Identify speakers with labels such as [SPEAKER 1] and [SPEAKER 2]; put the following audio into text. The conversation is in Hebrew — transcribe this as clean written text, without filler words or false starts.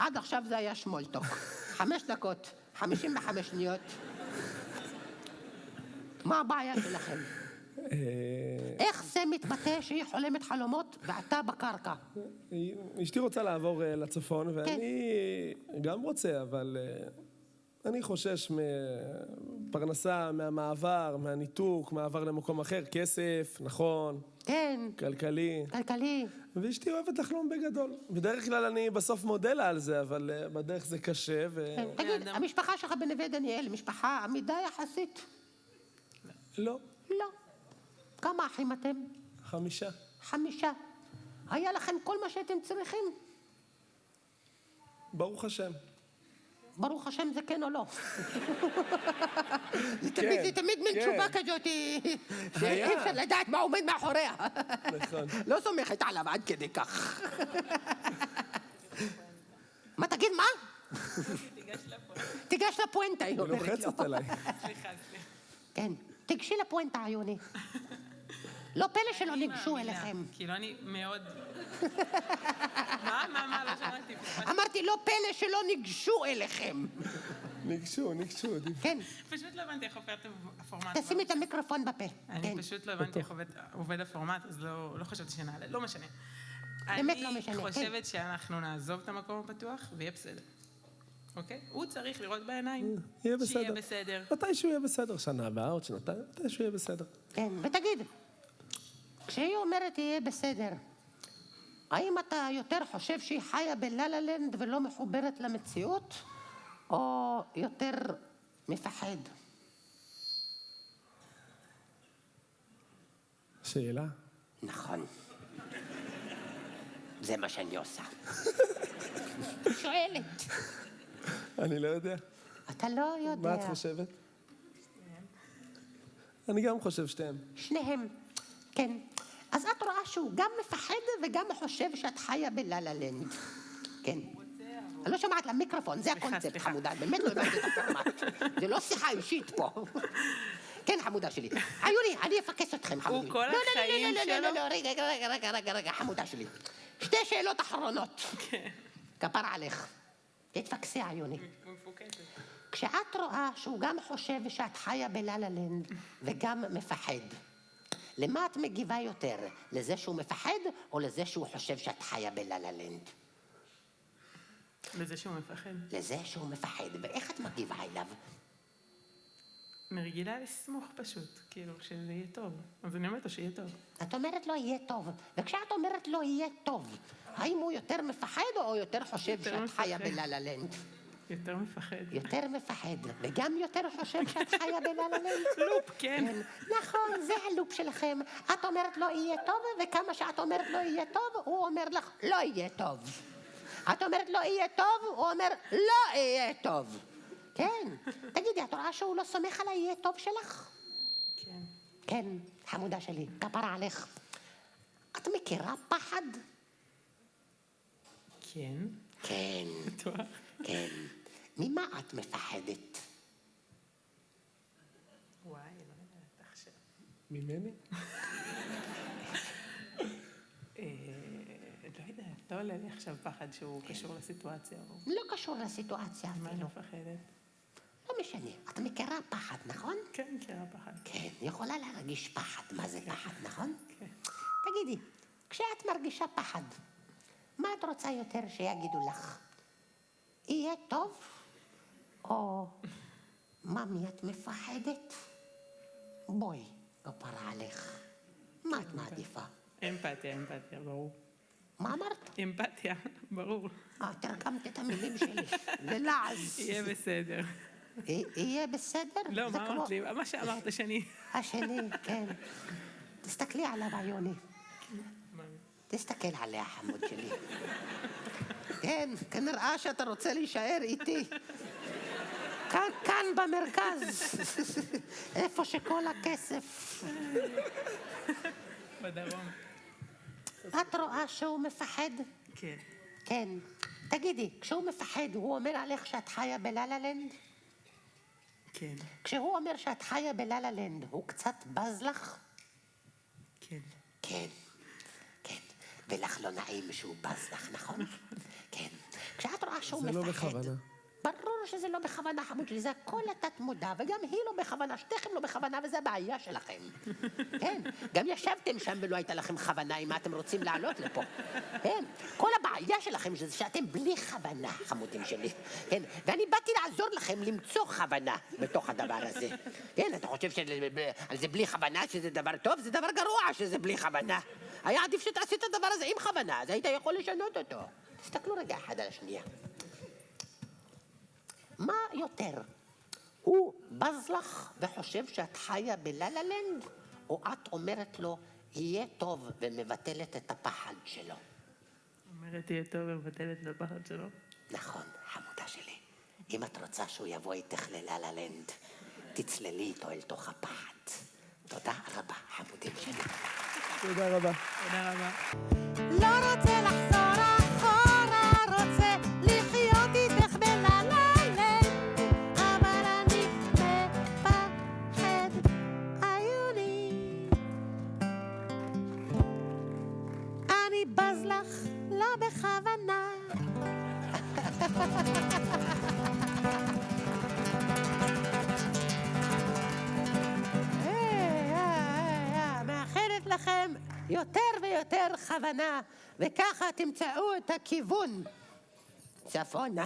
[SPEAKER 1] עד עכשיו זה היה שמולטוק. 5 דקות, 55 שניות. מה הבעיה שלכם? איך זה מתבטא שהיא חולמת חלומות ואתה בקרקע?
[SPEAKER 2] אשתי רוצה לעבור לצפון, ואני גם רוצה, אבל אני חושש מפרנסה, מהמעבר, מהניתוק, מעבר למקום אחר, כסף, נכון.
[SPEAKER 1] כן.
[SPEAKER 2] כלכלי.
[SPEAKER 1] כלכלי.
[SPEAKER 2] ואשתי אוהבת לחלום בגדול. בדרך כלל אני בסוף מודה לה על זה, אבל בדרך זה קשה
[SPEAKER 1] תגיד, המשפחה שלך בנווה דניאל, משפחה עמידה יחסית?
[SPEAKER 2] לא.
[SPEAKER 1] לא. כמה אחים אתם?
[SPEAKER 2] 5.
[SPEAKER 1] 5. היה לכם כל מה שאתם צריכים?
[SPEAKER 2] ברוך השם.
[SPEAKER 1] ברוך השם זה כן או לא? זה תמיד מין תשובה כזאת, שאי אפשר לדעת מה עומד מאחוריה.
[SPEAKER 2] נכון.
[SPEAKER 1] לא סומכת עליו עד כדי כך. מה תגיד, מה? תיגש לפואנטה, היא אומרת לו.
[SPEAKER 2] היא לוחצת עליי.
[SPEAKER 3] סליחה.
[SPEAKER 1] כן, תיגשי לפואנטה, יוני. לא פלא שלא ניגשו אליכם.
[SPEAKER 3] כאילו אני מאוד... מה? לא שמעתי.
[SPEAKER 1] אמרתי, לא פלא שלא ניגשו אליכם.
[SPEAKER 2] ניגשו.
[SPEAKER 1] כן.
[SPEAKER 3] פשוט לא הבנתי איך עובד הפורמט.
[SPEAKER 1] תשימי את המיקרופון בפה.
[SPEAKER 3] אני פשוט לא הבנתי איך עובד הפורמט, אז לא חשבתי שנעלה, לא משנה.
[SPEAKER 1] באמת לא משנה,
[SPEAKER 3] אני חושבת שאנחנו נעזוב את המקום הפתוח ויהיה בסדר. אוקיי? הוא צריך לראות בעיניים שיהיה בסדר.
[SPEAKER 2] מתישהו יהיה בסדר, שנה הבאה, עוד שנתיים, מתישהו יהיה בסדר.
[SPEAKER 1] כן, ותגיד, כשהיא אומרת יהיה בסדר, האם אתה יותר חושב שהיא חיה בלה-לה-לנד ולא מחוברת למציאות, או יותר מפחד?
[SPEAKER 2] שאלה?
[SPEAKER 1] נכון. זה מה שאני עושה. שואלת.
[SPEAKER 2] אני לא יודע.
[SPEAKER 1] אתה לא יודע.
[SPEAKER 2] מה את חושבת? אני גם חושב שתיהם.
[SPEAKER 1] שניהם, כן. אז את רואה שהוא גם מפחד וגם חושב שאת חיה בלה-לה-לנד. כן. אני לא שומעת למיקרופון, זה הקונספט, חמודה. באמת לא הבנתי את הפורמט. זה לא שיחה אישית פה. כן, חמודה שלי. יוני, אני אפקס אתכם, חמודי.
[SPEAKER 3] הוא כל החיים שלו?
[SPEAKER 1] לא, רגע, חמודה שלי. 2 שאלות אחרונות. כפר עליך. תתפקסי, יוני.
[SPEAKER 3] מפוקסת.
[SPEAKER 1] כשאת רואה שהוא גם חושב שאת חיה בלה-לה-לנד וגם מפחד, למה את מגיבה יותר? לזה שהוא מפחד או לזה שהוא חושב שאת חיה בלה-לה-לנד?
[SPEAKER 3] לזה שהוא מפחד.
[SPEAKER 1] לזה שהוא מפחד. ואיך את מגיבה אליו?
[SPEAKER 3] מרגילה לסמוך פשוט, כאילו, שזה יהיה טוב. אז אני אומרת לו שיהיה טוב.
[SPEAKER 1] את אומרת לו יהיה טוב. וכשאת אומרת לו יהיה טוב, האם הוא יותר מפחד או יותר חושב שאת חיה בלה-לה-לנד?
[SPEAKER 3] יותר מפחד.
[SPEAKER 1] יותר מפחד, וגם יותר חושב שאת חיה בלה-לה-לנד.
[SPEAKER 3] לופ, כן.
[SPEAKER 1] נכון, זה הלופ שלכם. את אומרת לו יהיה טוב, וכמה שאת אומרת לו יהיה טוב, הוא אומר לך לא יהיה טוב. את אומרת לו יהיה טוב, הוא אומר לא יהיה טוב. כן. תגידי, את רואה שהוא לא סומך על היהיה טוב שלך?
[SPEAKER 3] כן.
[SPEAKER 1] כן, חמודה שלי, כפרה עליך. את מכירה פחד?
[SPEAKER 3] כן.
[SPEAKER 1] כן.
[SPEAKER 3] בטוח.
[SPEAKER 1] כן. ממה את מפחדת?
[SPEAKER 3] וואי, לא יודעת עכשיו.
[SPEAKER 2] ממני?
[SPEAKER 3] לא יודעת, לא עולה לי עכשיו פחד שהוא קשור לסיטואציה.
[SPEAKER 1] לא קשור לסיטואציה
[SPEAKER 3] מה אני
[SPEAKER 1] אפילו.
[SPEAKER 3] מפחדת?
[SPEAKER 1] לא משנה. את מכירה פחד, נכון?
[SPEAKER 3] כן, מכירה פחד.
[SPEAKER 1] כן, יכולה להרגיש פחד. מה זה פחד, נכון?
[SPEAKER 3] כן.
[SPEAKER 1] תגידי, כשאת מרגישה פחד, מה את רוצה יותר שיגידו לך? יהיה טוב? או ממי, את מפחדת? בואי, כפרה עליך. מה את מעדיפה?
[SPEAKER 3] אמפתיה, ברור.
[SPEAKER 1] מה אמרת?
[SPEAKER 3] אמפתיה, ברור.
[SPEAKER 1] תרגמת את המילים שלי. ללעז.
[SPEAKER 3] יהיה בסדר.
[SPEAKER 1] יהיה בסדר?
[SPEAKER 3] לא, מה אמרת לי? מה שאמרת שני.
[SPEAKER 1] השני, כן. תסתכלי עליו, יוני. תסתכל עליה, חמוד שלי. כן, כנראה שאתה רוצה להישאר איתי. כאן במרכז. איפה שכל הכסף.
[SPEAKER 3] בדרום.
[SPEAKER 1] את רואה שהוא מפחד?
[SPEAKER 3] כן.
[SPEAKER 1] כן. תגידי, כשהוא מפחד, הוא אומר עליך שאת חיה בלה-לה-לנד?
[SPEAKER 3] כן.
[SPEAKER 1] כשהוא אומר שאת חיה בלה-לה-לנד, הוא קצת בז לך?
[SPEAKER 3] כן.
[SPEAKER 1] כן, כן. ולך לא נעים שהוא בז לך, נכון? כן. כשאת רואה רואה שהוא
[SPEAKER 2] זה לא
[SPEAKER 1] מפחד.
[SPEAKER 2] בכוונה.
[SPEAKER 1] ברור שזה לא בכוונה, חמוד שלי, זה הכל התת מודע, וגם היא לא בכוונה, שתיכם לא בכוונה, וזה הבעיה שלכם. כן, גם ישבתם שם ולא הייתה לכם כוונה, אם אתם רוצים לעלות לפה. כן, כל הבעיה שלכם זה שאתם בלי כוונה, חמודים שלי. כן, ואני באתי לעזור לכם למצוא כוונה בתוך הדבר הזה. כן, אתה חושב שזה בלי כוונה, שזה דבר טוב? זה דבר גרוע שזה בלי כוונה. היה עדיף שתעשי את הדבר הזה עם כוונה, אז היית יכול לשנות אותו. תסתכלו רגע אחד על השנייה. מה יותר? הוא בז לך וחושב שאת חיה בלה-לה-לנד, או את אומרת לו, יהיה טוב ומבטלת את הפחד שלו?
[SPEAKER 3] אומרת יהיה טוב ומבטלת את הפחד שלו.
[SPEAKER 1] נכון, חמודה שלי. אם את רוצה שהוא יבוא איתך ללה-לה-לנד, תצללי איתו אל תוך הפחד. תודה רבה, חמודים שלי.
[SPEAKER 2] תודה רבה.
[SPEAKER 3] תודה רבה.
[SPEAKER 1] לא רוצה לחזור אחורה, רוצה לחיות איתך בלה-לה-לנד, אבל אני מפחד, עיוני. אני בז לך, לא בכוונה. מאחלת לכם יותר ויותר כוונה, וככה תמצאו את הכיוון צפונה.